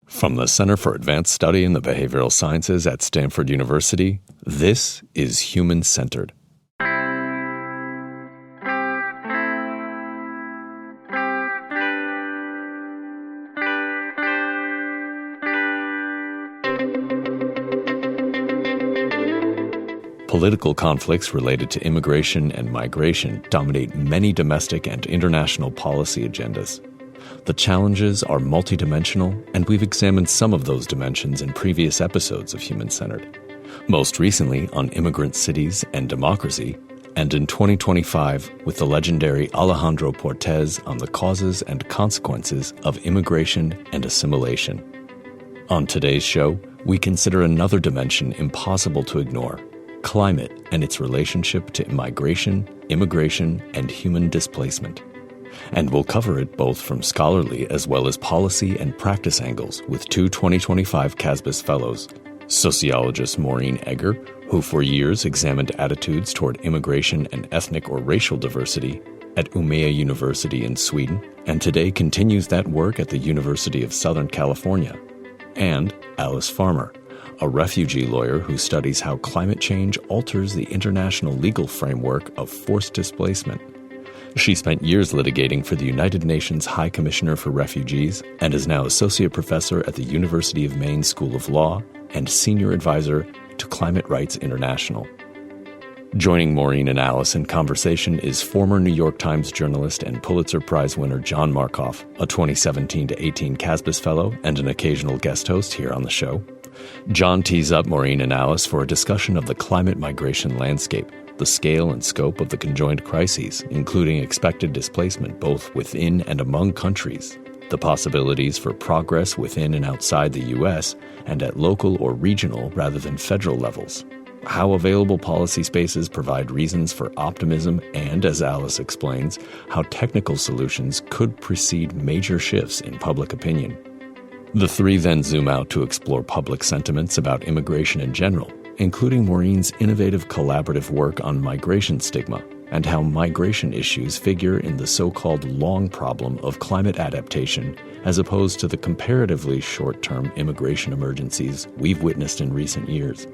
From the Center for Advanced Study in the Behavioral Sciences at Stanford University, this is Human-Centered. Political conflicts related to immigration and migration dominate many domestic and international policy agendas. The challenges are multidimensional, and we've examined some of those dimensions in previous episodes of Human-Centered. Most recently on immigrant cities and democracy, and in 2025 with the legendary Alejandro Portes on the causes and consequences of immigration and assimilation. On today's show, we consider another dimension impossible to ignore: climate and its relationship to migration, immigration, and human displacement. And we'll cover it both from scholarly as well as policy and practice angles with two 2025 CASBS fellows, sociologist Maureen Eger, who for years examined attitudes toward immigration and ethnic or racial diversity at Umeå University in Sweden, and today continues that work at the University of Southern California, and Alice Farmer, a refugee lawyer who studies how climate change alters the international legal framework of forced displacement. She spent years litigating for the United Nations High Commissioner for Refugees and is now associate professor at the University of Maine School of Law and senior advisor to Climate Rights International. Joining Maureen and Alice in conversation is former New York Times journalist and Pulitzer Prize winner John Markoff, a 2017-18 CASBS fellow and an occasional guest host here on the show. John tees up Maureen and Alice for a discussion of the climate migration landscape, the scale and scope of the conjoined crises, including expected displacement both within and among countries, the possibilities for progress within and outside the U.S., and at local or regional rather than federal levels, how available policy spaces provide reasons for optimism, and, as Alice explains, how technical solutions could precede major shifts in public opinion. The three then zoom out to explore public sentiments about immigration in general, including Maureen's innovative collaborative work on migration stigma and how migration issues figure in the so-called long problem of climate adaptation as opposed to the comparatively short-term immigration emergencies we've witnessed in recent years.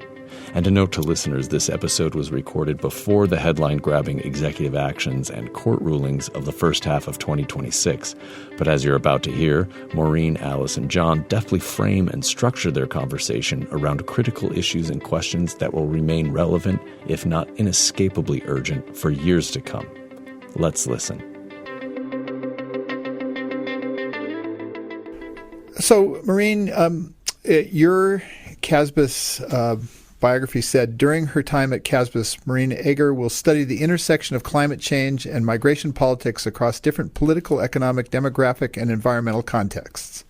And a note to listeners, this episode was recorded before the headline-grabbing executive actions and court rulings of the first half of 2026. But as you're about to hear, Maureen, Alice, and John deftly frame and structure their conversation around critical issues and questions that will remain relevant, if not inescapably urgent, for years to come. Let's listen. So, Maureen, your CASBS biography said, during her time at CASBS, Maureen Eger will study the intersection of climate change and migration politics across different political, economic, demographic, and environmental contexts.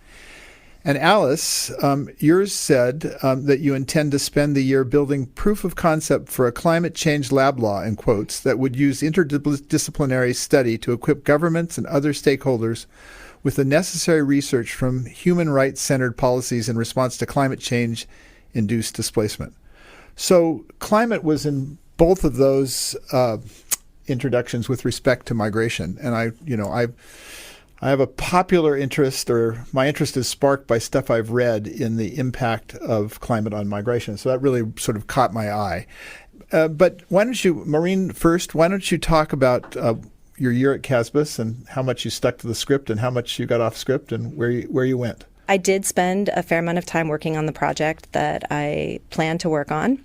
And Alice, yours said that you intend to spend the year building proof of concept for a climate change lab law, in quotes, that would use interdisciplinary study to equip governments and other stakeholders with the necessary research from human rights-centered policies in response to climate change-induced displacement. So climate was in both of those introductions with respect to migration. And I have a popular interest, or my interest is sparked by stuff I've read in the impact of climate on migration. So that really sort of caught my eye. But why don't you, Maureen, first, why don't you talk about your year at CASBS and how much you stuck to the script and how much you got off script and where you went? I did spend a fair amount of time working on the project that I planned to work on.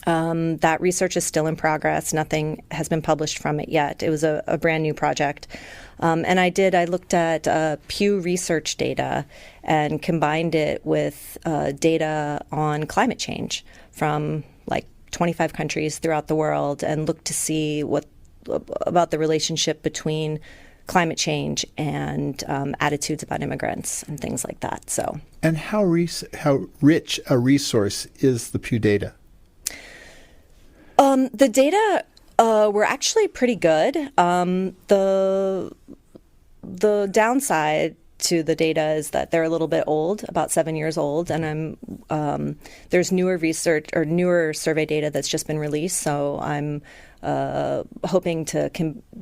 That research is still in progress. Nothing has been published from it yet. It was a brand new project. And I looked at Pew Research data and combined it with data on climate change from like 25 countries throughout the world and looked to see about the relationship between climate change and attitudes about immigrants and things like that. So, and how rich a resource is the Pew data? The data were actually pretty good. The downside to the data is that they're a little bit old, about 7 years old, and there's newer research or newer survey data that's just been released. So I'm hoping to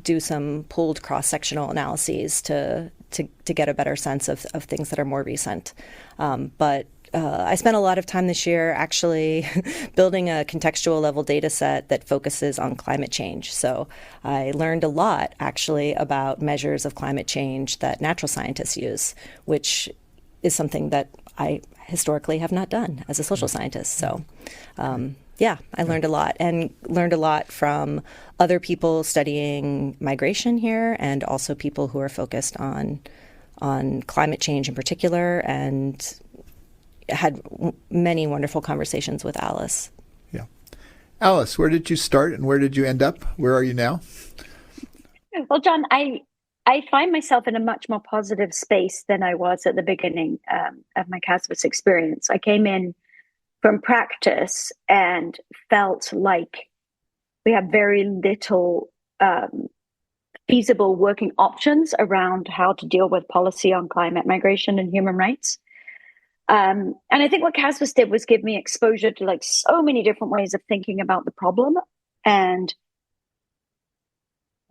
do some pooled cross-sectional analyses to to get a better sense of things that are more recent. But I spent a lot of time this year actually building a contextual level data set that focuses on climate change. So I learned a lot actually about measures of climate change that natural scientists use, which is something that I historically have not done as a social scientist. So yeah, I learned a lot, and learned a lot from other people studying migration here, and also people who are focused on climate change in particular, and had many wonderful conversations with Alice. Yeah. Alice, where did you start and where did you end up? Where are you now? Well, John, I find myself in a much more positive space than I was at the beginning of my CASBS experience. I came in from practice and felt like we have very little feasible working options around how to deal with policy on climate migration and human rights. And I think what CASBS did was give me exposure to like so many different ways of thinking about the problem, and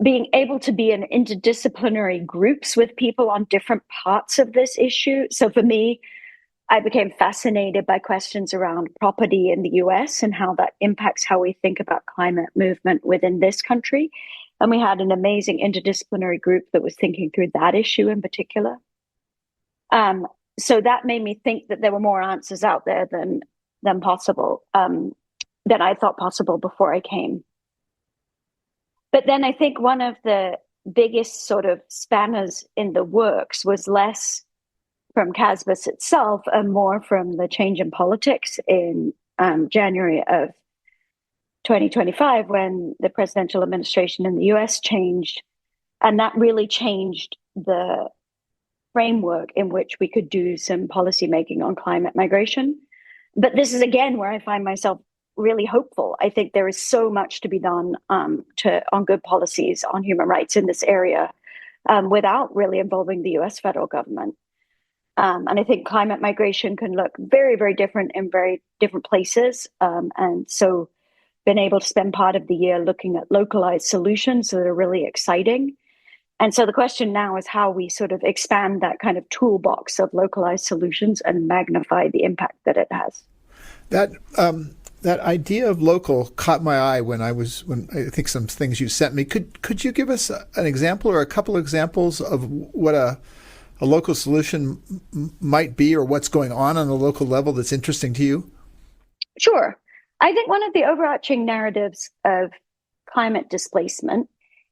being able to be in interdisciplinary groups with people on different parts of this issue. So for me, I became fascinated by questions around property in the US and how that impacts how we think about climate movement within this country. And we had an amazing interdisciplinary group that was thinking through that issue in particular. So that made me think that there were more answers out there than possible, than I thought possible before I came. But then I think one of the biggest sort of spanners in the works was less from CASBS itself and more from the change in politics in January of 2025, when the presidential administration in the US changed. And that really changed the framework in which we could do some policy making on climate migration. But this is again where I find myself really hopeful. I think there is so much to be done on good policies on human rights in this area without really involving the US federal government. And I think climate migration can look very, very different in very different places. And so been able to spend part of the year looking at localized solutions that are really exciting. And so the question now is how we sort of expand that kind of toolbox of localized solutions and magnify the impact that it has. That idea of local caught my eye when I think some things you sent me. Could you give us an example or a couple examples of what a local solution might be, or what's going on the local level that's interesting to you? Sure. I think one of the overarching narratives of climate displacement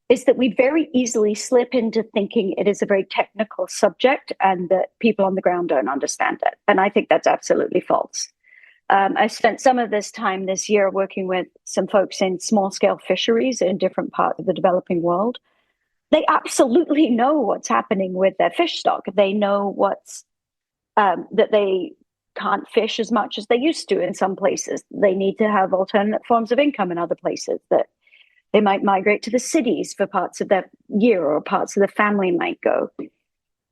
is that we very easily slip into thinking it is a very technical subject and that people on the ground don't understand it. And I think that's absolutely false. I spent some of this time this year working with some folks in small-scale fisheries in different parts of the developing world. They absolutely know what's happening with their fish stock. They know that they can't fish as much as they used to in some places. They need to have alternate forms of income in other places, that they might migrate to the cities for parts of their year, or parts of the family might go.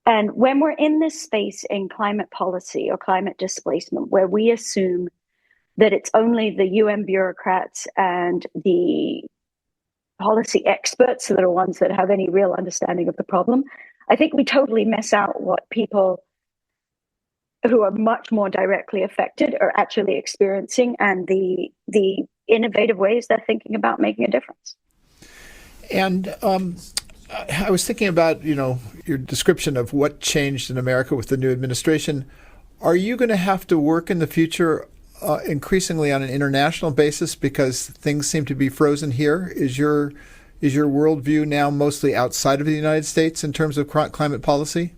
And when we're in this space in climate policy or climate displacement, where we assume that it's only the UN bureaucrats and the policy experts that are ones that have any real understanding of the problem, I think we totally miss out what people who are much more directly affected are actually experiencing, and the innovative ways they're thinking about making a difference. And I was thinking about, your description of what changed in America with the new administration. Are you going to have to work in the future increasingly on an international basis because things seem to be frozen here? Is your worldview now mostly outside of the United States in terms of climate policy?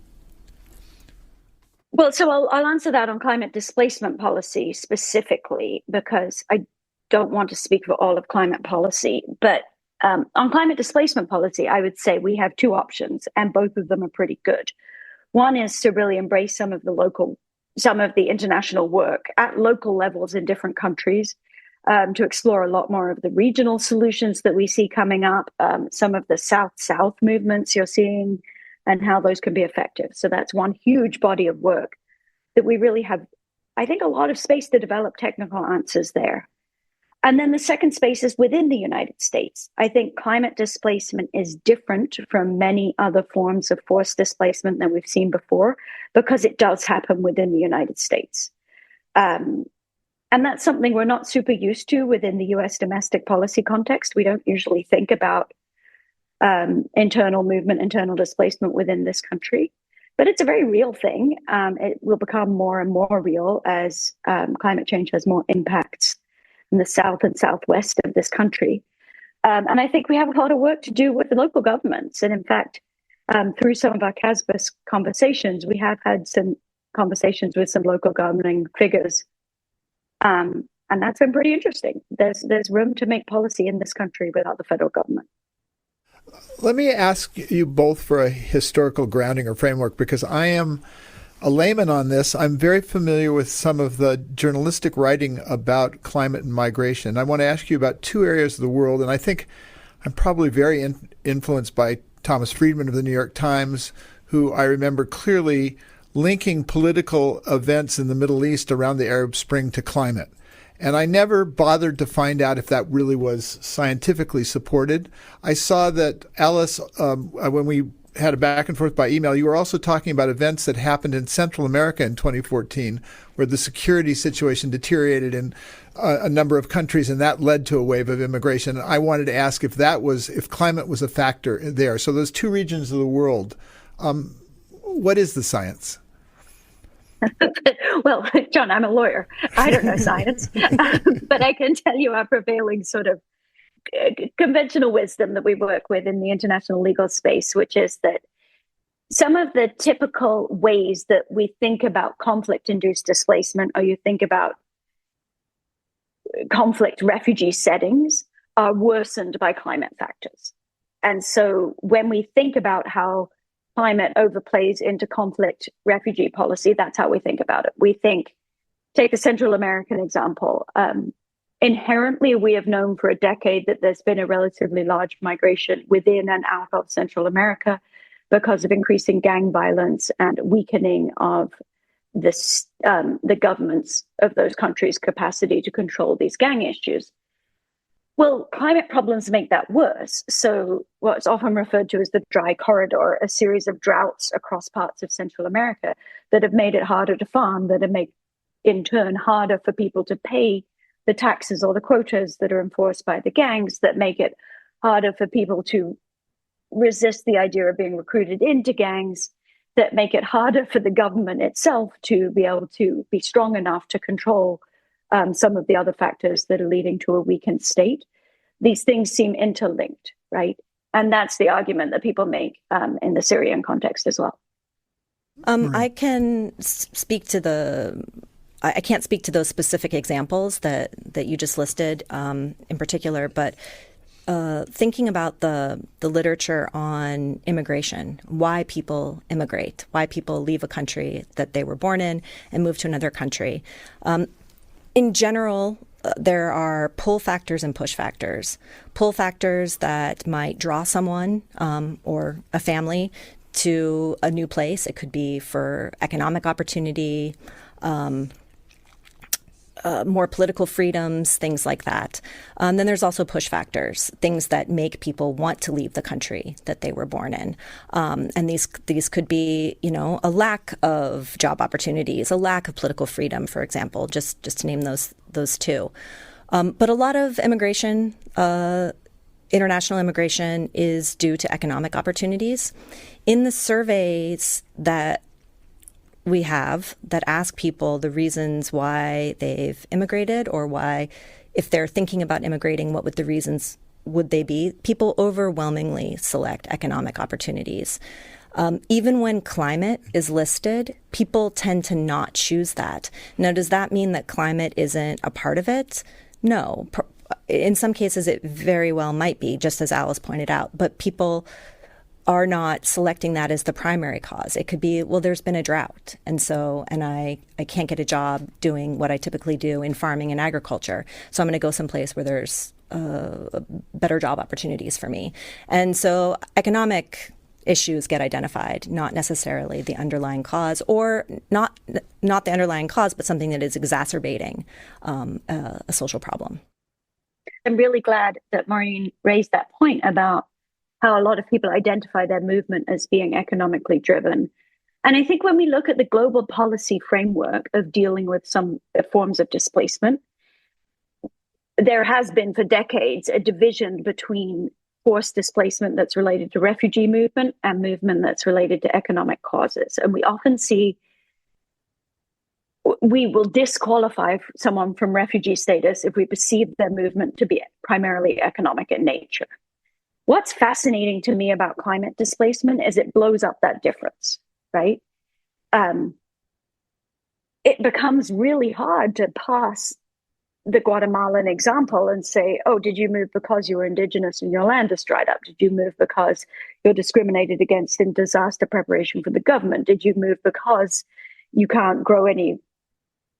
Well, so I'll answer that on climate displacement policy specifically, because I don't want to speak for all of climate policy. But on climate displacement policy, I would say we have two options, and both of them are pretty good. One is to really embrace some of the international work at local levels in different countries, to explore a lot more of the regional solutions that we see coming up, some of the South-South movements you're seeing, and how those can be effective. So that's one huge body of work that we really have, I think, a lot of space to develop technical answers there. And then the second space is within the United States. I think climate displacement is different from many other forms of forced displacement than we've seen before because it does happen within the United States. And that's something we're not super used to within the US domestic policy context. We don't usually think about internal movement, internal displacement within this country. But it's a very real thing. It will become more and more real as climate change has more impacts in the south and southwest of this country. And I think we have a lot of work to do with the local governments. And in fact, through some of our CASBS conversations, we have had some conversations with some local governing figures. And that's been pretty interesting. There's room to make policy in this country without the federal government. Let me ask you both for a historical grounding or framework, because I am a layman on this. I'm very familiar with some of the journalistic writing about climate and migration. I want to ask you about two areas of the world, and I think I'm probably very influenced by Thomas Friedman of the New York Times, who I remember clearly linking political events in the Middle East around the Arab Spring to climate. And I never bothered to find out if that really was scientifically supported. I saw that, Alice, when we had a back and forth by email, you were also talking about events that happened in Central America in 2014, where the security situation deteriorated in a number of countries, and that led to a wave of immigration. And I wanted to ask if climate was a factor there. So those two regions of the world, what is the science? Well, John, I'm a lawyer. I don't know science, but I can tell you our prevailing sort of conventional wisdom that we work with in the international legal space, which is that some of the typical ways that we think about conflict-induced displacement, or you think about conflict refugee settings, are worsened by climate factors. And so when we think about how climate overplays into conflict refugee policy, that's how we think about it. We think, take the Central American example. Inherently, we have known for a decade that there's been a relatively large migration within and out of Central America because of increasing gang violence and weakening of the governments of those countries' capacity to control these gang issues. Well, climate problems make that worse. So what's often referred to as the dry corridor, a series of droughts across parts of Central America that have made it harder to farm, that have made, in turn, harder for people to pay the taxes or the quotas that are enforced by the gangs, that make it harder for people to resist the idea of being recruited into gangs, that make it harder for the government itself to be able to be strong enough to control some of the other factors that are leading to a weakened state. These things seem interlinked, right? And that's the argument that people make in the Syrian context as well. I can speak to I can't speak to those specific examples that you just listed in particular, but thinking about the literature on immigration, why people immigrate, why people leave a country that they were born in and move to another country. In general, there are pull factors and push factors. Pull factors that might draw someone or a family to a new place. It could be for economic opportunity, more political freedoms, things like that. Then there's also push factors, things that make people want to leave the country that they were born in. And these could be, a lack of job opportunities, a lack of political freedom, for example, just to name those two. But a lot of immigration, international immigration, is due to economic opportunities. In the surveys that we have that ask people the reasons why they've immigrated, or why, if they're thinking about immigrating, what would the reasons would they be? People overwhelmingly select economic opportunities. Even when climate is listed, people tend to not choose that. Now, does that mean that climate isn't a part of it? No. In some cases, it very well might be, just as Alice pointed out, but people are not selecting that as the primary cause. It could be, well, there's been a drought, and I can't get a job doing what I typically do in farming and agriculture, so I'm going to go someplace where there's better job opportunities for me. And so economic issues get identified, not necessarily the underlying cause, or not the underlying cause, but something that is exacerbating a social problem. I'm really glad that Maureen raised that point about how a lot of people identify their movement as being economically driven. And I think when we look at the global policy framework of dealing with some forms of displacement, there has been for decades a division between forced displacement that's related to refugee movement and movement that's related to economic causes. And we often see we will disqualify someone from refugee status if we perceive their movement to be primarily economic in nature. What's fascinating to me about climate displacement is it blows up that difference, right? It becomes really hard to pass the Guatemalan example and say, oh, did you move because you were indigenous and your land is dried up? Did you move because you're discriminated against in disaster preparation for the government? Did you move because you can't grow any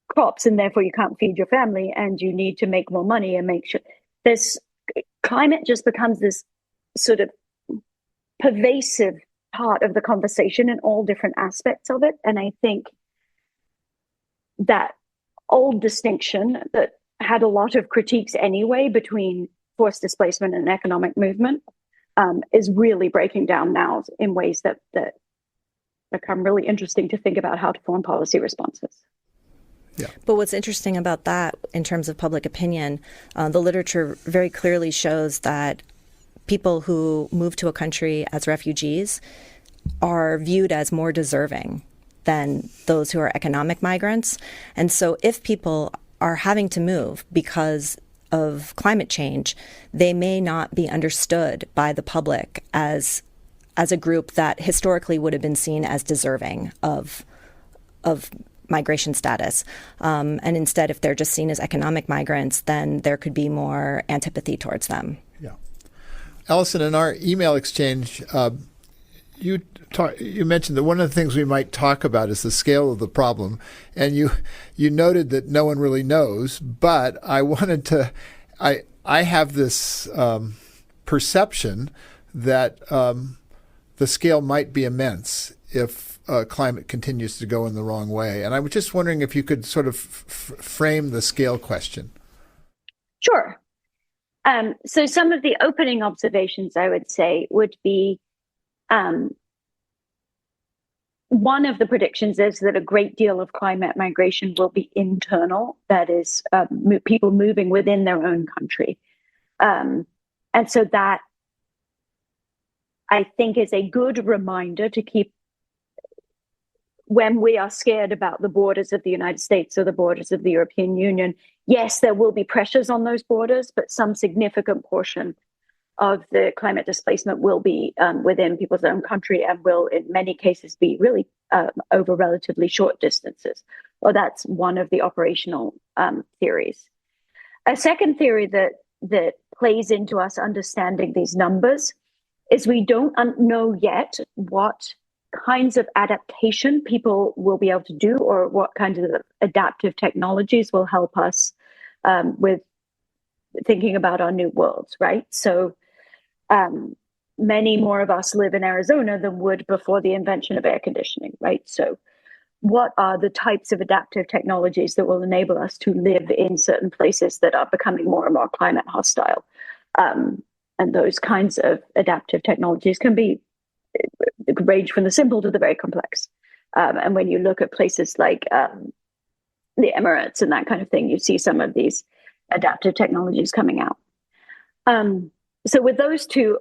crops and therefore you can't feed your family and you need to make more money and make sure this climate just becomes this sort of pervasive part of the conversation in all different aspects of it. And I think that old distinction that had a lot of critiques anyway between forced displacement and economic movement is really breaking down now in ways that become really interesting to think about how to form policy responses. Yeah. But what's interesting about that in terms of public opinion, the literature very clearly shows that people who move to a country as refugees are viewed as more deserving than those who are economic migrants. And so if people are having to move because of climate change, they may not be understood by the public as a group that historically would have been seen as deserving of migration status. And instead, if they're just seen as economic migrants, then there could be more antipathy towards them. Yeah. Allison, in our email exchange, you mentioned that one of the things we might talk about is the scale of the problem, and you noted that no one really knows. But I wanted to, I have this perception that the scale might be immense if climate continues to go in the wrong way. And I was just wondering if you could sort of frame the scale question. Sure. So some of the opening observations I would say would be one of the predictions is that a great deal of climate migration will be internal, that is, people moving within their own country. And so that, I think, is a good reminder to keep when we are scared about the borders of the United States or the borders of the European Union. Yes, there will be pressures on those borders, but some significant portion of the climate displacement will be within people's own country and will, in many cases, be really over relatively short distances. Well, that's one of the operational theories. A second theory that plays into us understanding these numbers is we don't know yet what kinds of adaptation people will be able to do or what kinds of adaptive technologies will help us with thinking about our new worlds, right? So many more of us live in Arizona than would before the invention of air conditioning, right? So what are the types of adaptive technologies that will enable us to live in certain places that are becoming more and more climate hostile? And those kinds of adaptive technologies can range from the simple to the very complex. And when you look at places like the Emirates and that kind of thing, you see some of these adaptive technologies coming out. So with those two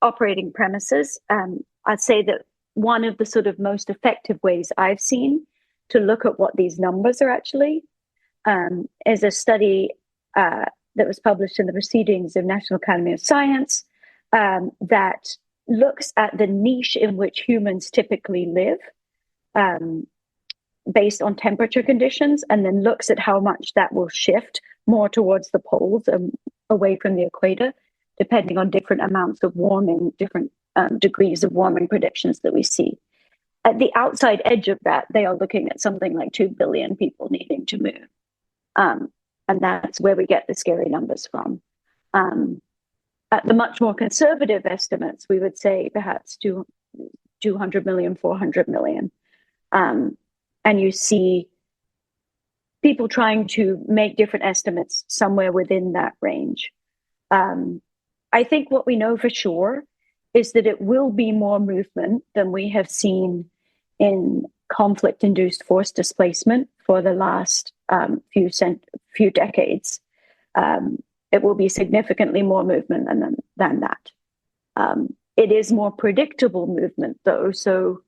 operating premises, I'd say that one of the sort of most effective ways I've seen to look at what these numbers are actually is a study that was published in the Proceedings of National Academy of Science that looks at the niche in which humans typically live based on temperature conditions, and then looks at how much that will shift more towards the poles and away from the equator, depending on different amounts of warming, different degrees of warming predictions that we see. At the outside edge of that, they are looking at something like 2 billion people needing to move. And that's where we get the scary numbers from. At the much more conservative estimates, we would say perhaps 200 million, 400 million. And you see people trying to make different estimates somewhere within that range. I think what we know for sure is that it will be more movement than we have seen in conflict-induced forced displacement for the last few decades. It will be significantly more movement than that. It is more predictable movement, though, so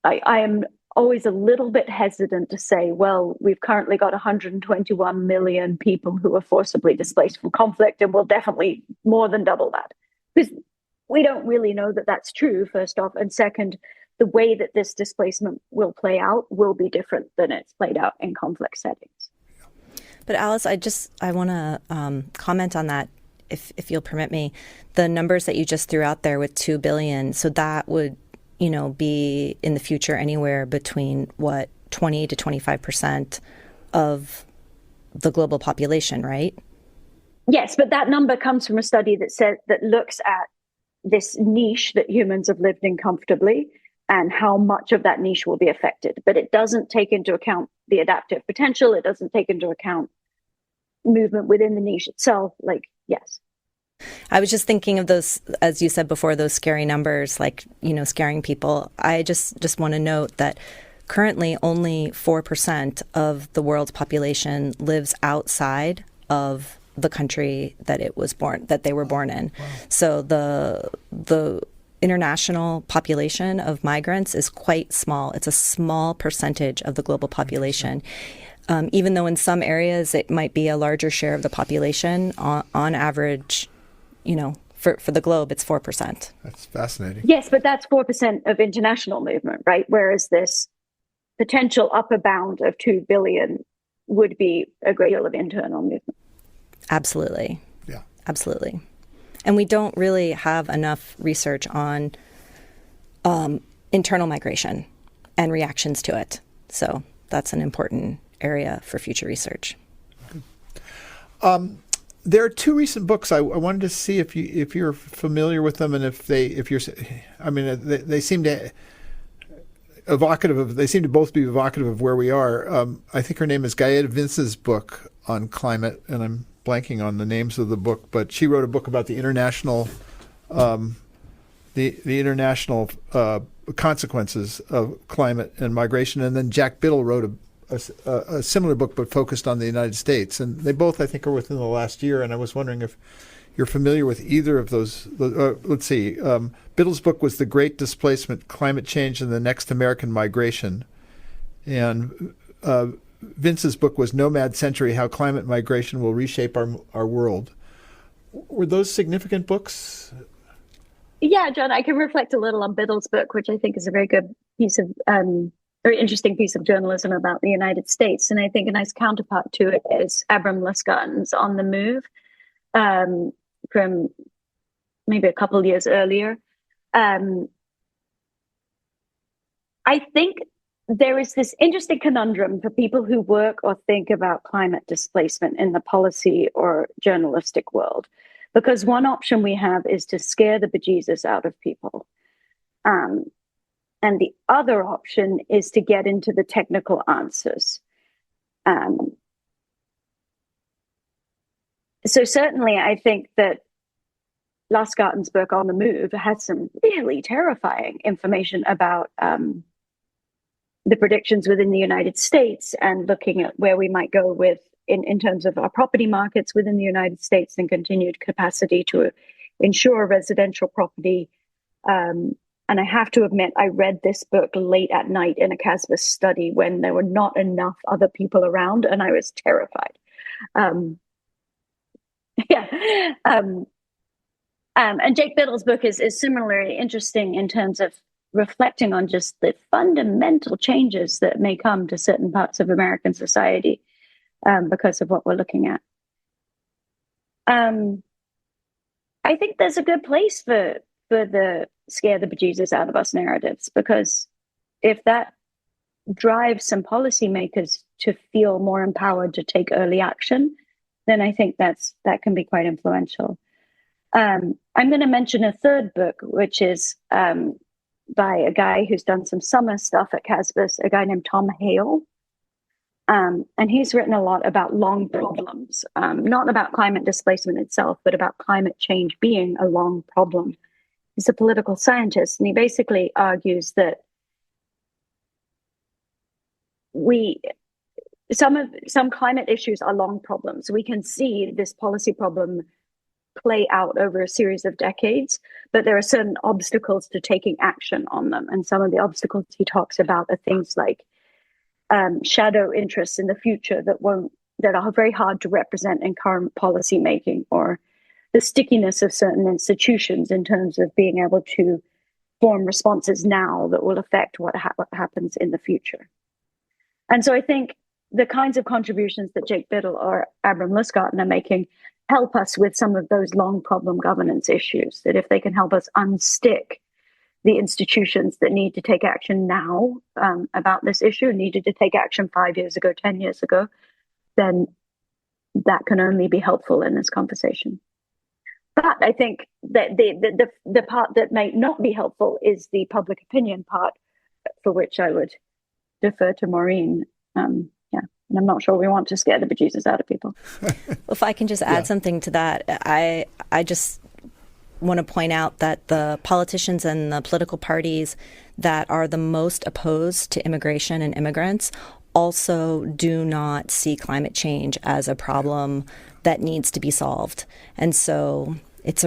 I am always a little bit hesitant to say, well, we've currently got 121 million people who are forcibly displaced from conflict, and we'll definitely more than double that. Because we don't really know that that's true, first off. And second, the way that this displacement will play out will be different than it's played out in conflict settings. But Alice, I want to comment on that, if you'll permit me. The numbers that you just threw out there with 2 billion, so that would be in the future anywhere between 20 to 25% of the global population, right? Yes, but that number comes from a study that looks at this niche that humans have lived in comfortably and how much of that niche will be affected. But it doesn't take into account the adaptive potential. It doesn't take into account movement within the niche itself. Yes. I was just thinking of those, as you said before, those scary numbers, scaring people. I just want to note that currently only 4% of the world's population lives outside of the country that they were born in. Wow. So the international population of migrants is quite small. It's a small percentage of the global population. Even though in some areas it might be a larger share of the population, on average, for the globe, it's 4%. That's fascinating. Yes, but that's 4% of international movement, right? Whereas this potential upper bound of 2 billion would be a great deal of internal movement. Absolutely. Yeah. Absolutely. And we don't really have enough research on internal migration and reactions to it. So that's an important area for future research. There are 2 recent books. I wanted to see if you're familiar with them, and they seem to evocative. They seem to both be evocative of where we are. I think her name is Gaeta Vince's book on climate, and I'm blanking on the names of the book, but she wrote a book about the international consequences of climate and migration, and then Jack Biddle wrote a similar book but focused on the United States, and they both, I think, are within the last year. And I was wondering if you're familiar with either of those. Let's see. Biddle's book was The Great Displacement: Climate Change and the Next American Migration, and Vince's book was Nomad Century: How Climate Migration Will Reshape Our World. Were those significant books? Yeah, John, I can reflect a little on Biddle's book, which I think is a very good piece of very interesting piece of journalism about the United States. And I think a nice counterpart to it is Abram Luskarten's On the Move from maybe a couple of years earlier. I think there is this interesting conundrum for people who work or think about climate displacement in the policy or journalistic world, because one option we have is to scare the bejesus out of people. And the other option is to get into the technical answers. So certainly I think that Luskarten's book On the Move has some really terrifying information about the predictions within the United States and looking at where we might go with in terms of our property markets within the United States and continued capacity to insure residential property. And I have to admit, I read this book late at night in a CASBS study when there were not enough other people around, and I was terrified. And Jake Biddle's book is similarly interesting in terms of reflecting on just the fundamental changes that may come to certain parts of American society because of what we're looking at. I think there's a good place for the scare the bejesus out of us narratives, because if that drives some policymakers to feel more empowered to take early action, then I think that can be quite influential. I'm going to mention a third book, which is by a guy who's done some summer stuff at CASBS, a guy named Tom Hale. And he's written a lot about long problems, not about climate displacement itself, but about climate change being a long problem. He's a political scientist, and he basically argues that some climate issues are long problems. We can see this policy problem play out over a series of decades, but there are certain obstacles to taking action on them. And some of the obstacles he talks about are things like shadow interests in the future that are very hard to represent in current policy making, or the stickiness of certain institutions in terms of being able to form responses now that will affect what happens in the future. And so I think the kinds of contributions that Jake Biddle or Abram Lusgarten are making help us with some of those long problem governance issues, that if they can help us unstick the institutions that need to take action now about this issue, needed to take action 5 years ago, 10 years ago, then that can only be helpful in this conversation. But I think that the part that may not be helpful is the public opinion part, for which I would defer to Maureen. And I'm not sure we want to scare the bejesus out of people. Well, if I can just add something to that, I just want to point out that the politicians and the political parties that are the most opposed to immigration and immigrants also do not see climate change as a problem that needs to be solved. And so it's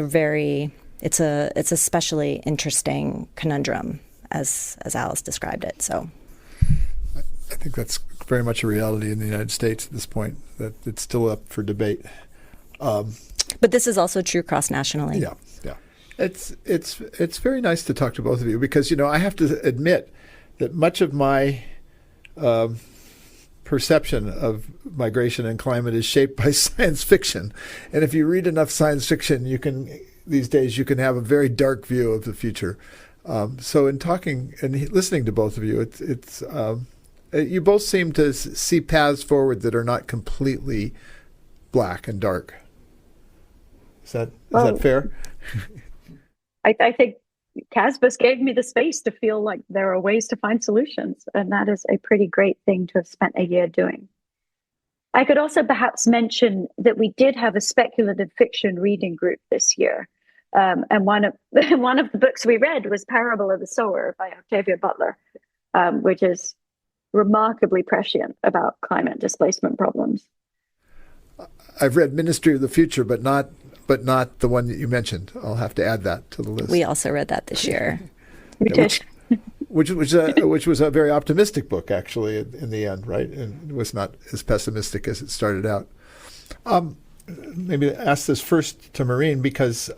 especially interesting conundrum as Alice described it. So I think that's very much a reality in the United States at this point, that it's still up for debate. But this is also true cross-nationally. Yeah. It's very nice to talk to both of you because, I have to admit that much of my perception of migration and climate is shaped by science fiction. And if you read enough science fiction, these days you can have a very dark view of the future. So in talking and listening to both of you, you both seem to see paths forward that are not completely black and dark. Is that fair? I think CASBS gave me the space to feel like there are ways to find solutions, and that is a pretty great thing to have spent a year doing. I could also perhaps mention that we did have a speculative fiction reading group this year, and one of the books we read was Parable of the Sower by Octavia Butler, which is remarkably prescient about climate displacement problems. I've read Ministry of the Future, but not the one that you mentioned. I'll have to add that to the list. We also read that this year. We did. Which was a very optimistic book, actually, in the end, right? And it was not as pessimistic as it started out. Maybe ask this first to Maureen because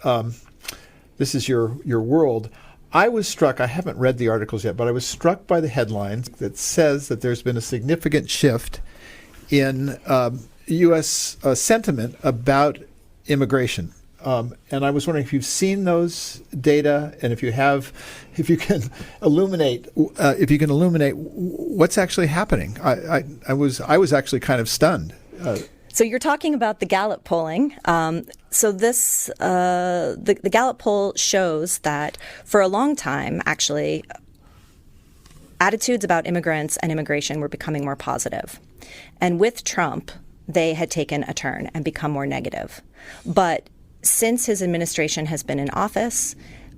this is your world. I was struck, I haven't read the articles yet, but I was struck by the headlines that says that there's been a significant shift in U.S. Sentiment about immigration. And I was wondering if you've seen those data, and if you can illuminate what's actually happening. I was actually kind of stunned. So you're talking about the Gallup polling. So this the Gallup poll shows that for a long time, actually, attitudes about immigrants and immigration were becoming more positive. And with Trump, they had taken a turn and become more negative. But since his administration has been in office,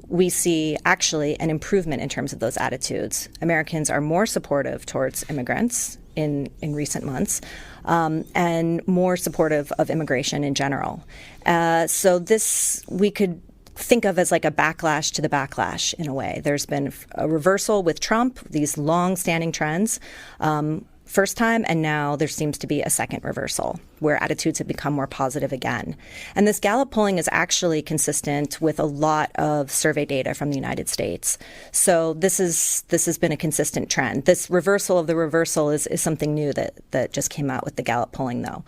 we see actually an improvement in terms of those attitudes. Americans are more supportive towards immigrants in recent months, and more supportive of immigration in general. So this we could think of as like a backlash to the backlash in a way. There's been a reversal with Trump, these long-standing trends, first time, and now there seems to be a second reversal where attitudes have become more positive again. And this Gallup polling is actually consistent with a lot of survey data from the United States. So this has been a consistent trend. This reversal of the reversal is something new that just came out with the Gallup polling, though.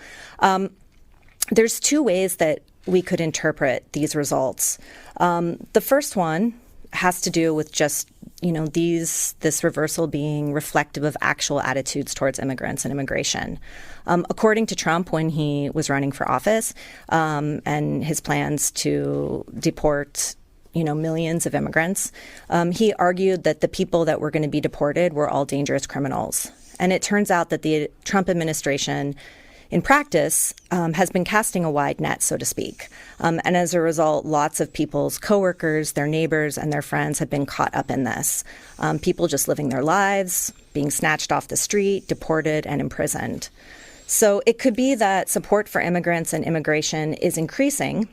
There's two ways that we could interpret these results. The first one has to do with just this reversal being reflective of actual attitudes towards immigrants and immigration. According to Trump, when he was running for office, and his plans to deport millions of immigrants, he argued that the people that were going to be deported were all dangerous criminals. And it turns out that the Trump administration, in practice, has been casting a wide net, so to speak. And as a result, lots of people's coworkers, their neighbors, and their friends have been caught up in this. People just living their lives, being snatched off the street, deported, and imprisoned. So it could be that support for immigrants and immigration is increasing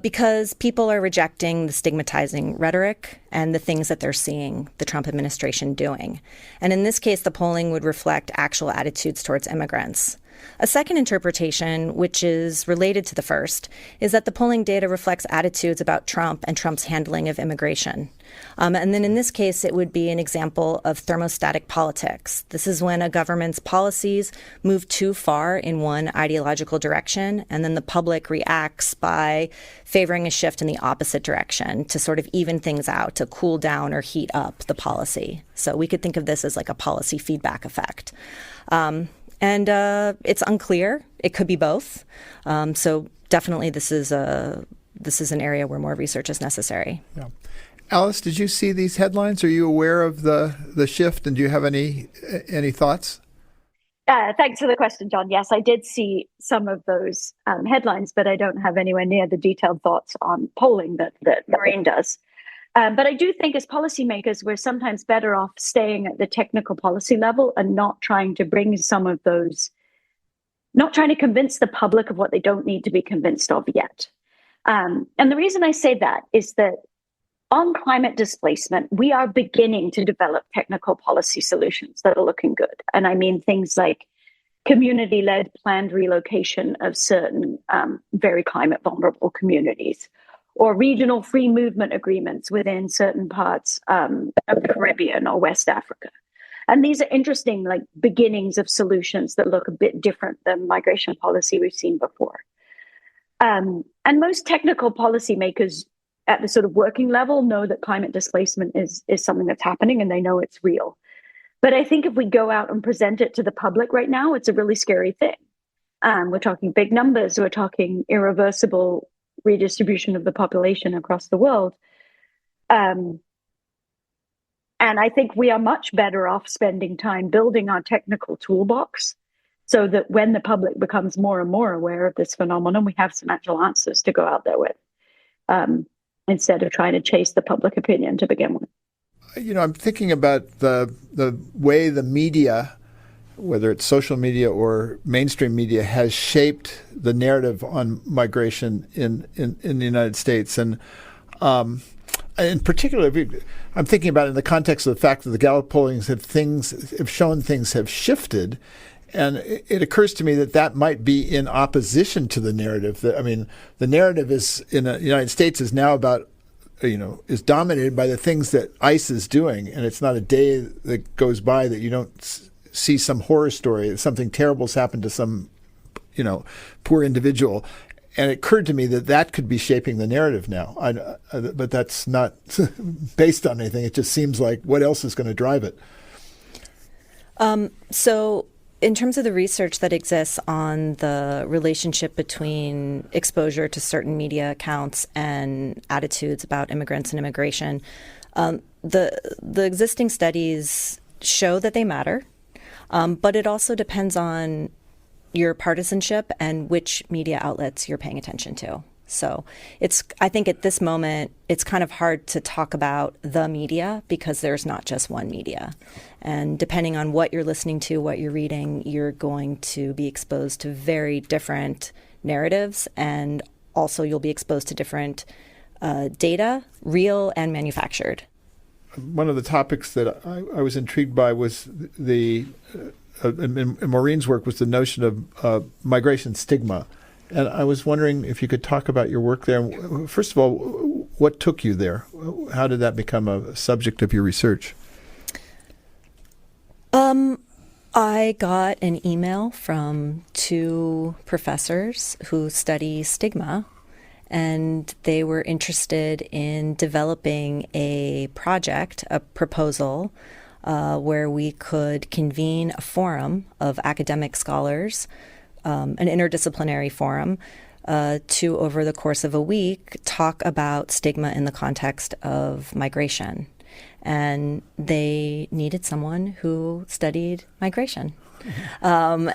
because people are rejecting the stigmatizing rhetoric and the things that they're seeing the Trump administration doing. And in this case, the polling would reflect actual attitudes towards immigrants. A second interpretation, which is related to the first, is that the polling data reflects attitudes about Trump and Trump's handling of immigration. And then in this case, it would be an example of thermostatic politics. This is when a government's policies move too far in one ideological direction, and then the public reacts by favoring a shift in the opposite direction to sort of even things out, to cool down or heat up the policy. So we could think of this as like a policy feedback effect. And it's unclear. It could be both. So definitely this is an area where more research is necessary. Yeah. Alice, did you see these headlines? Are you aware of the shift, and do you have any thoughts? Thanks for the question, John. Yes, I did see some of those headlines, but I don't have anywhere near the detailed thoughts on polling that Maureen does. But I do think as policymakers, we're sometimes better off staying at the technical policy level and not trying to bring some of those, not trying to convince the public of what they don't need to be convinced of yet. And the reason I say that is that on climate displacement, we are beginning to develop technical policy solutions that are looking good. And I mean things like community-led planned relocation of certain very climate vulnerable communities, or regional free movement agreements within certain parts of the Caribbean or West Africa. And these are interesting, like beginnings of solutions that look a bit different than migration policy we've seen before. And most technical policymakers at the sort of working level know that climate displacement is something that's happening, and they know it's real. But I think if we go out and present it to the public right now, it's a really scary thing. We're talking big numbers, we're talking irreversible redistribution of the population across the world. And I think we are much better off spending time building our technical toolbox so that when the public becomes more and more aware of this phenomenon, we have some actual answers to go out there with, instead of trying to chase the public opinion to begin with. You know, I'm thinking about the way the media, whether it's social media or mainstream media, has shaped the narrative on migration in the United States. And in particular, I'm thinking about it in the context of the fact that the Gallup pollings have shown things have shifted. And it occurs to me that might be in opposition to the narrative. I mean, the narrative is in the United States is now about, is dominated by the things that ICE is doing. And it's not a day that goes by that you don't see some horror story, something terrible's happened to some, poor individual. And it occurred to me that could be shaping the narrative now. But that's not based on anything. It just seems like what else is going to drive it? So in terms of the research that exists on the relationship between exposure to certain media accounts and attitudes about immigrants and immigration, the existing studies show that they matter. But it also depends on your partisanship and which media outlets you're paying attention to. So I think at this moment, it's kind of hard to talk about the media because there's not just one media. And depending on what you're listening to, what you're reading, you're going to be exposed to very different narratives. And also you'll be exposed to different data, real and manufactured. One of the topics that I was intrigued by was in Maureen's work was the notion of migration stigma. And I was wondering if you could talk about your work there. First of all, what took you there? How did that become a subject of your research? I got an email from two professors who study stigma, and they were interested in developing a project, a proposal, where we could convene a forum of academic scholars, an interdisciplinary forum, to, over the course of a week, talk about stigma in the context of migration. and they needed someone who studied migration. I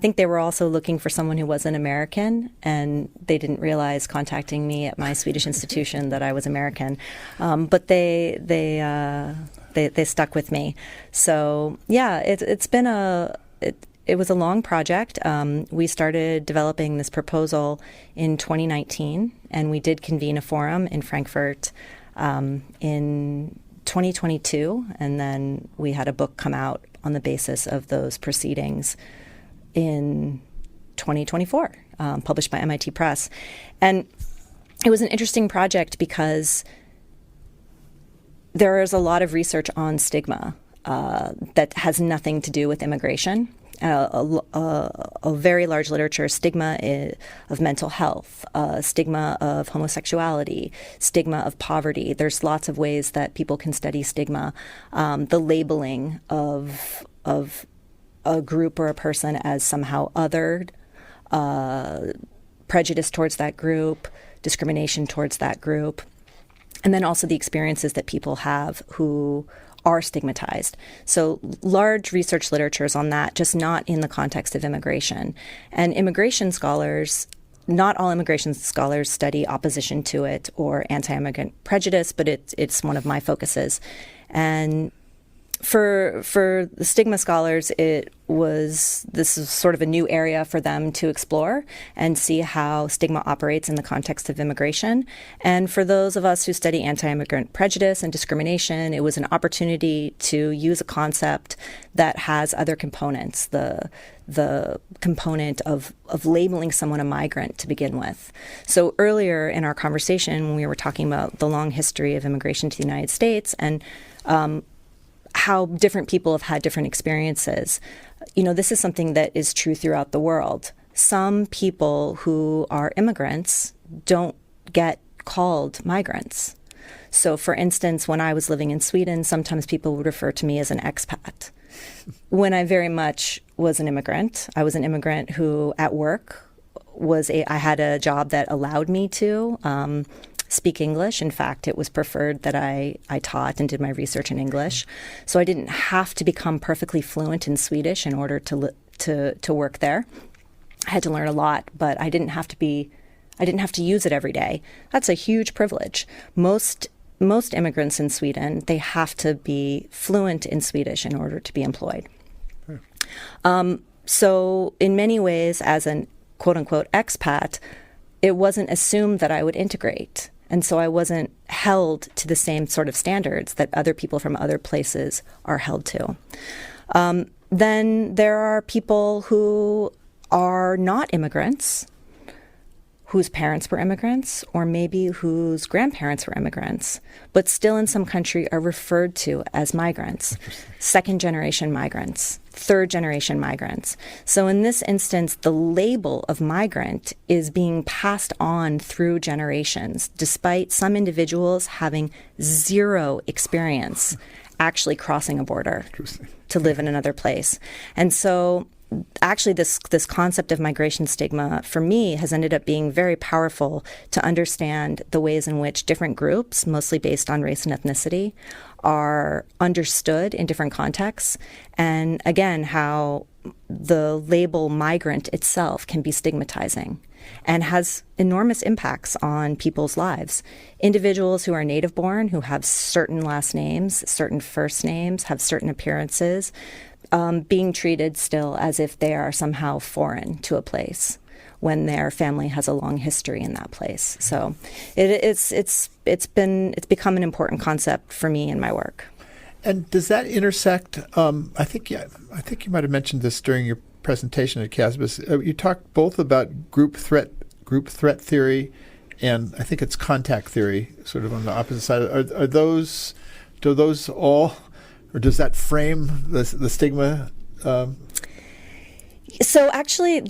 think they were also looking for someone who wasn't American, and they didn't realize contacting me at my Swedish institution that I was American. But they stuck with me. So yeah, it's been it was a long project. We started developing this proposal in 2019, and we did convene a forum in Frankfurt in 2022, and then we had a book come out on the basis of those proceedings in 2024, published by MIT Press. And it was an interesting project because there is a lot of research on stigma that has nothing to do with immigration. A very large literature, stigma of mental health, stigma of homosexuality, stigma of poverty. There's lots of ways that people can study stigma. The labeling of a group or a person as somehow othered, prejudice towards that group, discrimination towards that group, and then also the experiences that people have who are stigmatized. So large research literatures on that, just not in the context of immigration. And immigration scholars, not all immigration scholars study opposition to it or anti-immigrant prejudice, but it's one of my focuses. And for the stigma scholars, this is sort of a new area for them to explore and see how stigma operates in the context of immigration. And for those of us who study anti-immigrant prejudice and discrimination, it was an opportunity to use a concept that has other components, the component of labeling someone a migrant to begin with. So earlier in our conversation, when we were talking about the long history of immigration to the United States and how different people have had different experiences. This is something that is true throughout the world. Some people who are immigrants don't get called migrants. So, for instance, when I was living in Sweden, sometimes people would refer to me as an expat. When I very much was an immigrant, I was an immigrant who at work I had a job that allowed me to speak English. In fact, it was preferred that I taught and did my research in English. So I didn't have to become perfectly fluent in Swedish in order to work there. I had to learn a lot, but I didn't have to use it every day. That's a huge privilege. Most immigrants in Sweden, they have to be fluent in Swedish in order to be employed. So in many ways, as an quote-unquote expat, it wasn't assumed that I would integrate. And so I wasn't held to the same sort of standards that other people from other places are held to. Then there are people who are not immigrants, whose parents were immigrants, or maybe whose grandparents were immigrants, but still in some country are referred to as migrants, second-generation migrants, third-generation migrants. So in this instance, the label of migrant is being passed on through generations, despite some individuals having zero experience actually crossing a border to live in another place. And so actually, this concept of migration stigma, for me, has ended up being very powerful to understand the ways in which different groups, mostly based on race and ethnicity, are understood in different contexts. And again, how the label migrant itself can be stigmatizing and has enormous impacts on people's lives. Individuals who are native born, who have certain last names, certain first names, have certain appearances, being treated still as if they are somehow foreign to a place when their family has a long history in that place. So it's become an important concept for me in my work. And does that intersect? I think you might have mentioned this during your presentation at CASBS. You talked both about group threat theory, and I think it's contact theory, sort of on the opposite side. Do those all? Or does that frame the stigma? So actually,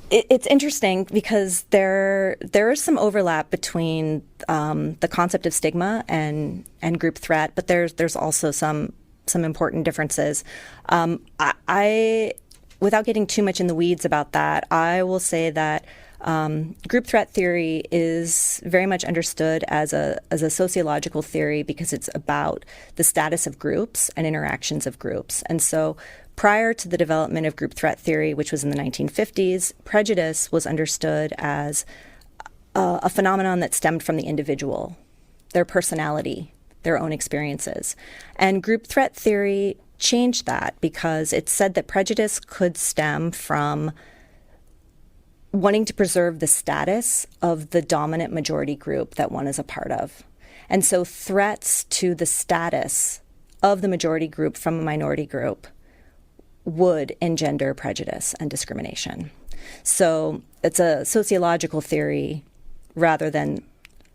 it's interesting because there is some overlap between the concept of stigma and group threat, but there's also some important differences. I without getting too much in the weeds about that, I will say that Group threat theory is very much understood as a sociological theory because it's about the status of groups and interactions of groups. And so prior to the development of group threat theory, which was in the 1950s, prejudice was understood as a phenomenon that stemmed from the individual, their personality, their own experiences. And group threat theory changed that because it said that prejudice could stem from wanting to preserve the status of the dominant majority group that one is a part of. And so threats to the status of the majority group from a minority group would engender prejudice and discrimination. So it's a sociological theory rather than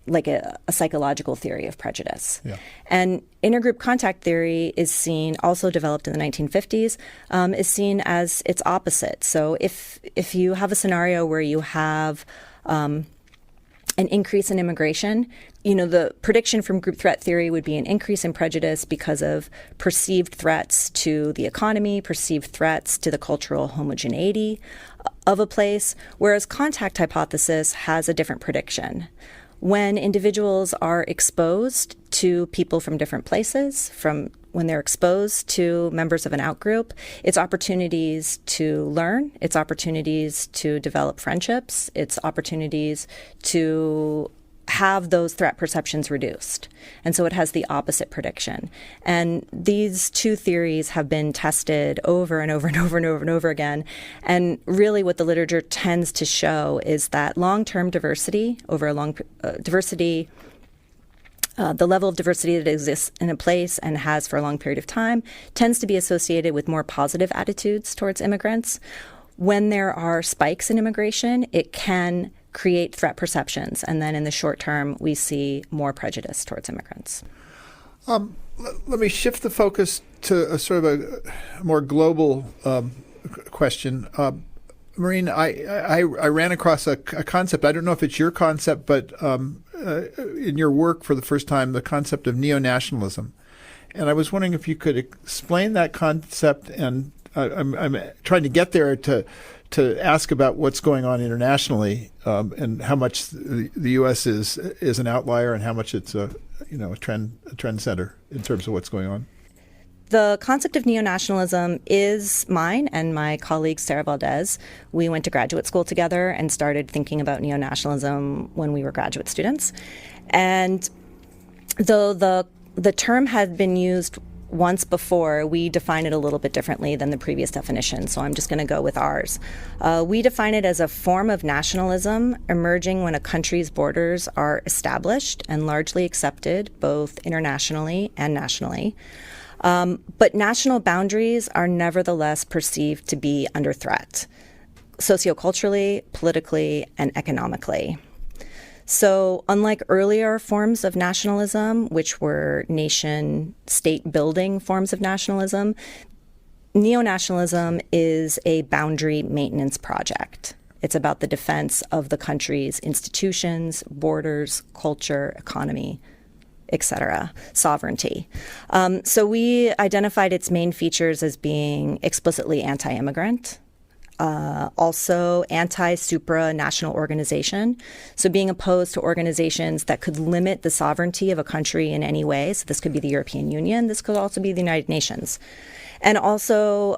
like a psychological theory of prejudice. Yeah. And intergroup contact theory is seen, also developed in the 1950s, is seen as its opposite. So if you have a scenario where you have an increase in immigration, the prediction from group threat theory would be an increase in prejudice because of perceived threats to the economy, perceived threats to the cultural homogeneity of a place, whereas contact hypothesis has a different prediction. When individuals are exposed to people from different places, when they're exposed to members of an outgroup, it's opportunities to learn, it's opportunities to develop friendships, it's opportunities to have those threat perceptions reduced. And so it has the opposite prediction. And these two theories have been tested over and over and over and over and over again. And really what the literature tends to show is that long-term diversity, over a long diversity, the level of diversity that exists in a place and has for a long period of time tends to be associated with more positive attitudes towards immigrants. When there are spikes in immigration, it can create threat perceptions. And then in the short term, we see more prejudice towards immigrants. Let me shift the focus to a sort of a more global question. Maureen, I ran across a concept. I don't know if it's your concept, but in your work for the first time, the concept of neo-nationalism. And I was wondering if you could explain that concept. And I'm trying to get there to ask about what's going on internationally and how much the U.S. is an outlier and how much it's a trend setter in terms of what's going on. The concept of neo-nationalism is mine and my colleague Sarah Valdez. We went to graduate school together and started thinking about neo-nationalism when we were graduate students. And though the term had been used once before, we define it a little bit differently than the previous definition, so I'm just going to go with ours. We define it as a form of nationalism emerging when a country's borders are established and largely accepted both internationally and nationally. But national boundaries are nevertheless perceived to be under threat, socioculturally, politically, and economically. So unlike earlier forms of nationalism, which were nation-state building forms of nationalism, neo-nationalism is a boundary maintenance project. It's about the defense of the country's institutions, borders, culture, economy, etc., sovereignty. So we identified its main features as being explicitly anti-immigrant, also anti-supranational organization, so being opposed to organizations that could limit the sovereignty of a country in any way. So this could be the European Union, this could also be the United Nations. And also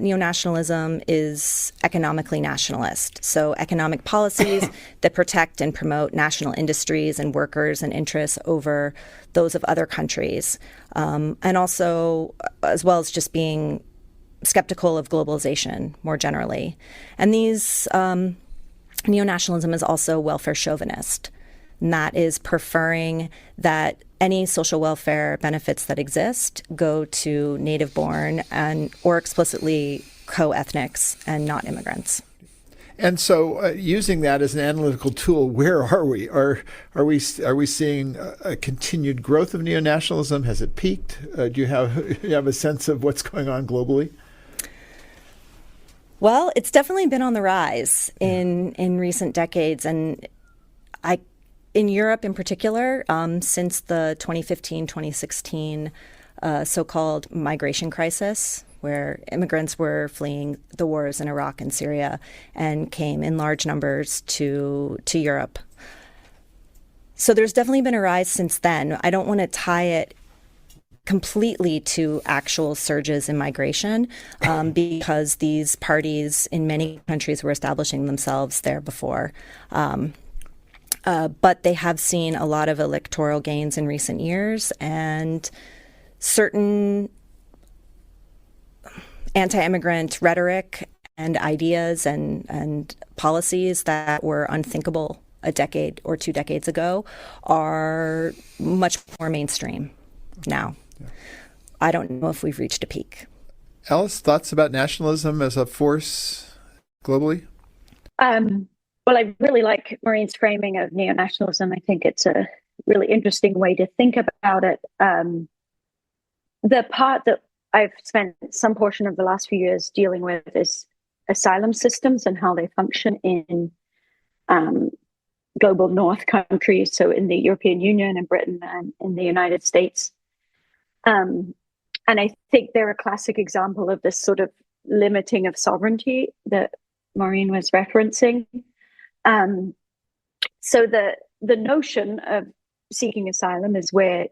neo-nationalism is economically nationalist, so economic policies that protect and promote national industries and workers and interests over those of other countries, and also as well as just being skeptical of globalization more generally. And these neo-nationalism is also welfare chauvinist, and that is preferring that any social welfare benefits that exist go to native-born and or explicitly co-ethnics and not immigrants. And so, using that as an analytical tool, where are we? Are we seeing a continued growth of neo-nationalism? Has it peaked? Do you have a sense of what's going on globally? Well, it's definitely been on the rise in recent decades, and in Europe in particular, since the 2015-2016 so-called migration crisis, where immigrants were fleeing the wars in Iraq and Syria and came in large numbers to Europe. So there's definitely been a rise since then. I don't want to tie it completely to actual surges in migration because these parties in many countries were establishing themselves there before. But they have seen a lot of electoral gains in recent years, and certain anti-immigrant rhetoric and ideas and policies that were unthinkable a decade or 2 decades ago are much more mainstream now. Yeah. I don't know if we've reached a peak. Alice, thoughts about nationalism as a force globally? Well, I really like Maureen's framing of neo-nationalism. I think it's a really interesting way to think about it. The part that I've spent some portion of the last few years dealing with is asylum systems and how they function in global North countries, so in the European Union and Britain and in the United States. And I think they're a classic example of this sort of limiting of sovereignty that Maureen was referencing. So the notion of seeking asylum is where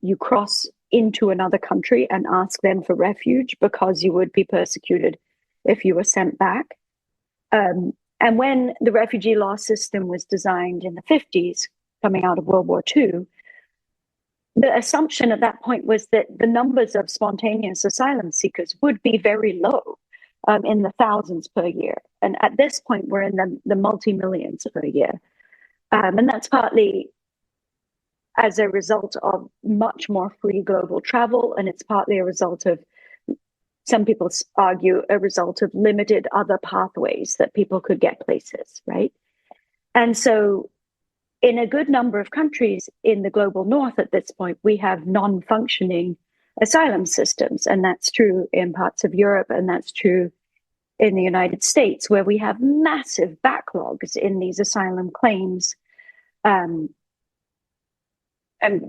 you cross into another country and ask them for refuge because you would be persecuted if you were sent back. And when the refugee law system was designed in the 50s, coming out of World War II, the assumption at that point was that the numbers of spontaneous asylum seekers would be very low, in the thousands per year. And at this point, we're in the multi-millions per year. And that's partly as a result of much more free global travel, and it's partly a result of, some people argue, a result of limited other pathways that people could get places, right? And so in a good number of countries in the global North at this point, we have non-functioning asylum systems. And that's true in parts of Europe, and that's true in the United States, where we have massive backlogs in these asylum claims. I'm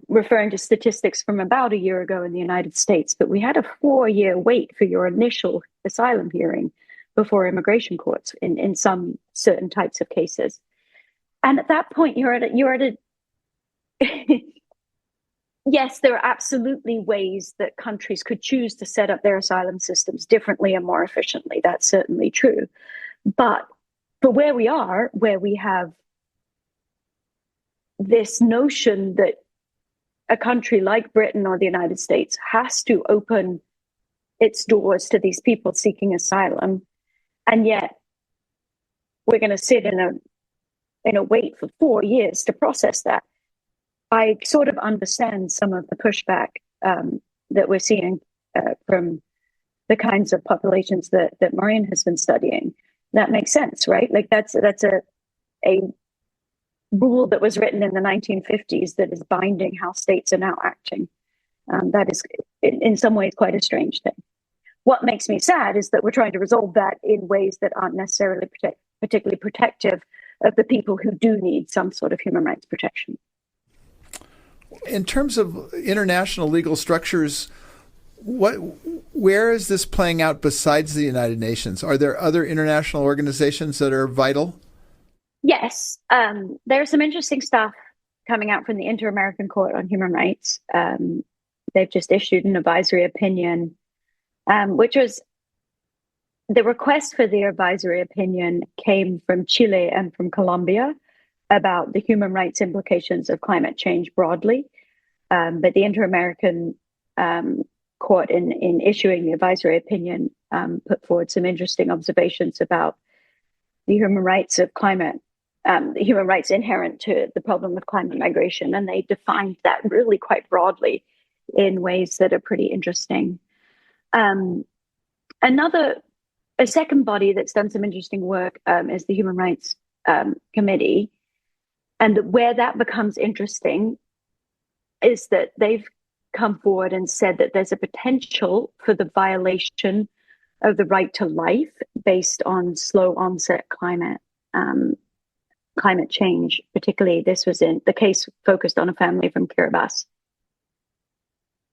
referring to statistics from about a year ago in the United States, but we had a 4-year wait for your initial asylum hearing before immigration courts in some certain types of cases. And at that point, you're at a yes, there are absolutely ways that countries could choose to set up their asylum systems differently and more efficiently. That's certainly true. But for where we are, where we have this notion that a country like Britain or the United States has to open its doors to these people seeking asylum, and yet we're going to sit in a wait for 4 years to process that. I sort of understand some of the pushback that we're seeing from the kinds of populations that Maureen has been studying. That makes sense, right? Like that's a rule that was written in the 1950s that is binding how states are now acting. That is, in some ways, quite a strange thing. What makes me sad is that we're trying to resolve that in ways that aren't necessarily particularly protective of the people who do need some sort of human rights protection. In terms of international legal structures, where is this playing out besides the United Nations? Are there other international organizations that are vital? Yes. There's some interesting stuff coming out from the Inter-American Court on Human Rights. They've just issued an advisory opinion, which was the request for the advisory opinion came from Chile and from Colombia about the human rights implications of climate change broadly. But the Inter-American Court, in issuing the advisory opinion, put forward some interesting observations about the human rights of climate, the human rights inherent to the problem of climate migration. And they defined that really quite broadly in ways that are pretty interesting. A second body that's done some interesting work is the Human Rights Committee. And where that becomes interesting is that they've come forward and said that there's a potential for the violation of the right to life based on slow onset climate change. Particularly, this was in the case focused on a family from Kiribati.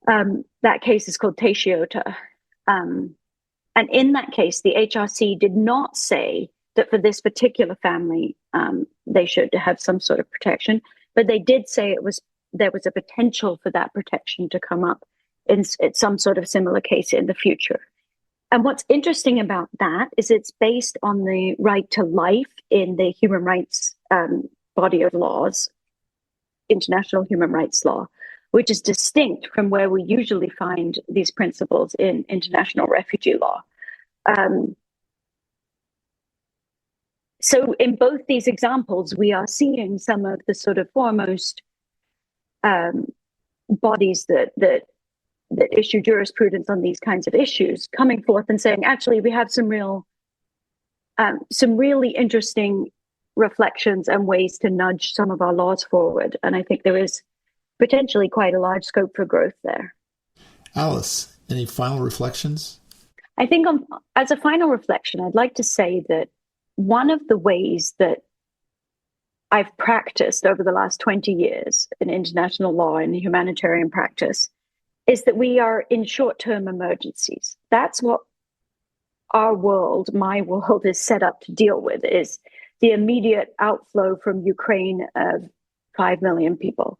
That case is called Teishiota. And in that case, the HRC did not say that for this particular family, they should have some sort of protection, but they did say there was a potential for that protection to come up in some sort of similar case in the future. And what's interesting about that is it's based on the right to life in the human rights body of laws, international human rights law, which is distinct from where we usually find these principles in international refugee law. So in both these examples, we are seeing some of the sort of foremost bodies that issue jurisprudence on these kinds of issues coming forth and saying, actually, we have some really interesting reflections and ways to nudge some of our laws forward. And I think there is potentially quite a large scope for growth there. Alice, any final reflections? I think as a final reflection, I'd like to say that one of the ways that I've practiced over the last 20 years in international law and humanitarian practice is that we are in short-term emergencies. That's what our world, my world, is set up to deal with, is the immediate outflow from Ukraine of 5 million people.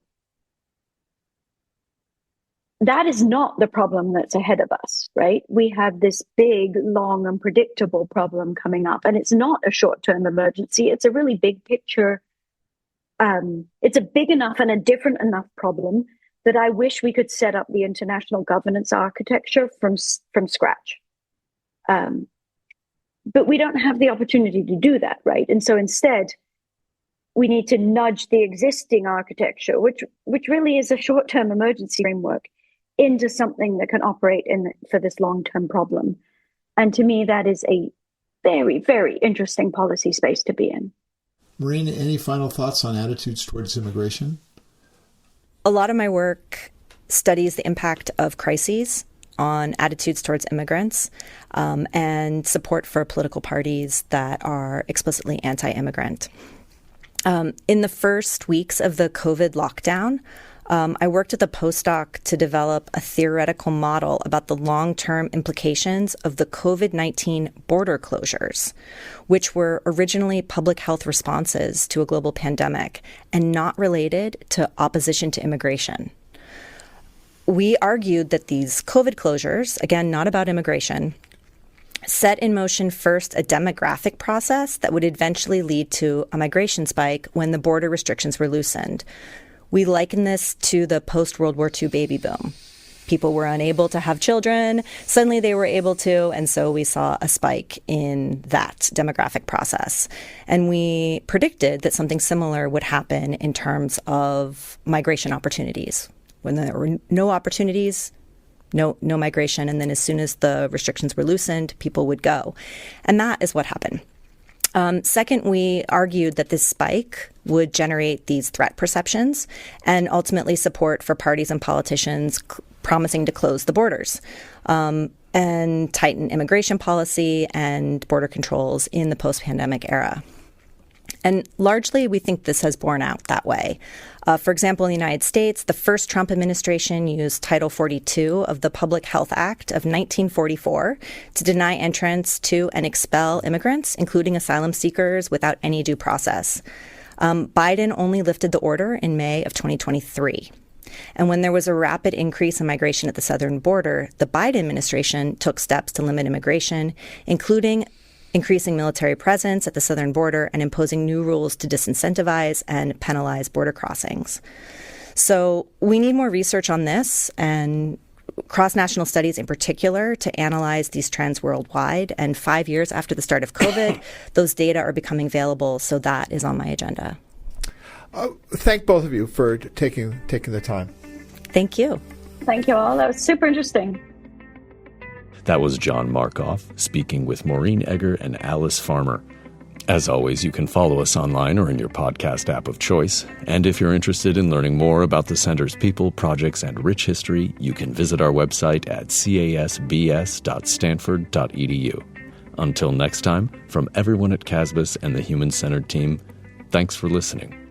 That is not the problem that's ahead of us, right? We have this big, long, unpredictable problem coming up, and it's not a short-term emergency. It's a really big picture. It's a big enough and a different enough problem that I wish we could set up the international governance architecture from scratch. But we don't have the opportunity to do that, right? And so instead, we need to nudge the existing architecture, which really is a short-term emergency framework, into something that can operate for this long-term problem. And to me, that is a very, very interesting policy space to be in. Maureen, any final thoughts on attitudes towards immigration? A lot of my work studies the impact of crises on attitudes towards immigrants and support for political parties that are explicitly anti-immigrant. In the first weeks of the COVID lockdown, I worked with a postdoc to develop a theoretical model about the long-term implications of the COVID-19 border closures, which were originally public health responses to a global pandemic and not related to opposition to immigration. We argued that these COVID closures, again, not about immigration, set in motion first a demographic process that would eventually lead to a migration spike when the border restrictions were loosened. We liken this to the post-World War II baby boom. People were unable to have children. Suddenly they were able to. And so we saw a spike in that demographic process. And we predicted that something similar would happen in terms of migration opportunities. When there were no opportunities, no migration. And then as soon as the restrictions were loosened, people would go. And that is what happened. Second, we argued that this spike would generate these threat perceptions and ultimately support for parties and politicians promising to close the borders and tighten immigration policy and border controls in the post-pandemic era. And largely, we think this has borne out that way. For example, in the United States, the first Trump administration used Title 42 of the Public Health Act of 1944 to deny entrance to and expel immigrants, including asylum seekers, without any due process. Biden only lifted the order in May of 2023. And when there was a rapid increase in migration at the southern border, the Biden administration took steps to limit immigration, including increasing military presence at the southern border and imposing new rules to disincentivize and penalize border crossings. So we need more research on this and cross-national studies in particular to analyze these trends worldwide. And 5 years after the start of COVID, those data are becoming available. So that is on my agenda. Thank both of you for taking the time. Thank you. Thank you all. That was super interesting. That was John Markoff speaking with Maureen Eger and Alice Farmer. As always, you can follow us online or in your podcast app of choice. And if you're interested in learning more about the Center's people, projects, and rich history, you can visit our website at casbs.stanford.edu. Until next time, from everyone at CASBS and the Human Centered team, thanks for listening.